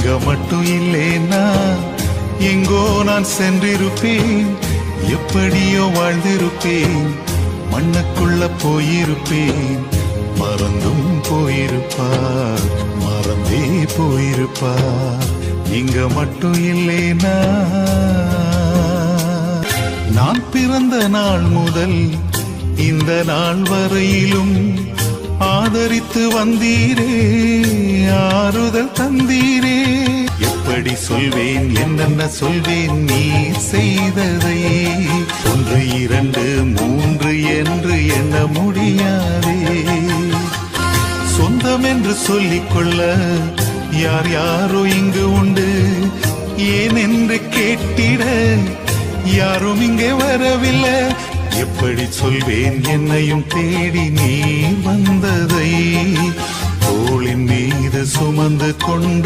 நீங்க மட்டும் இல்லேனா எங்கோ நான் சென்றிருப்பேன், எப்படியோ வாழ்ந்திருப்பேன், மண்ணுக்குள்ள போயிருப்பேன். மறந்தும் போயிருப்பார், மறந்தே போயிருப்பார், நீங்க மட்டும் இல்லேனா. நான் பிறந்த நாள் முதல் இந்த நாள் வரையிலும் ஆதரித்து வந்தீரே, ஆறுதல் தந்தீரே. எப்படி சொல்வேன், என்னென்ன சொல்வேன் நீ செய்ததை. 1 2 3 என்று எண்ண முடியாதே. சொந்தம் என்று சொல்லிக்கொள்ள யார் யாரோ இங்கு உண்டு, ஏன் என்று கேட்டிட யாரும் இங்கே வரவில்லை. எப்படி சொல்வேன் என்னையும் தேடி நீ வந்ததை, தோளின் மீது சுமந்து கொண்டு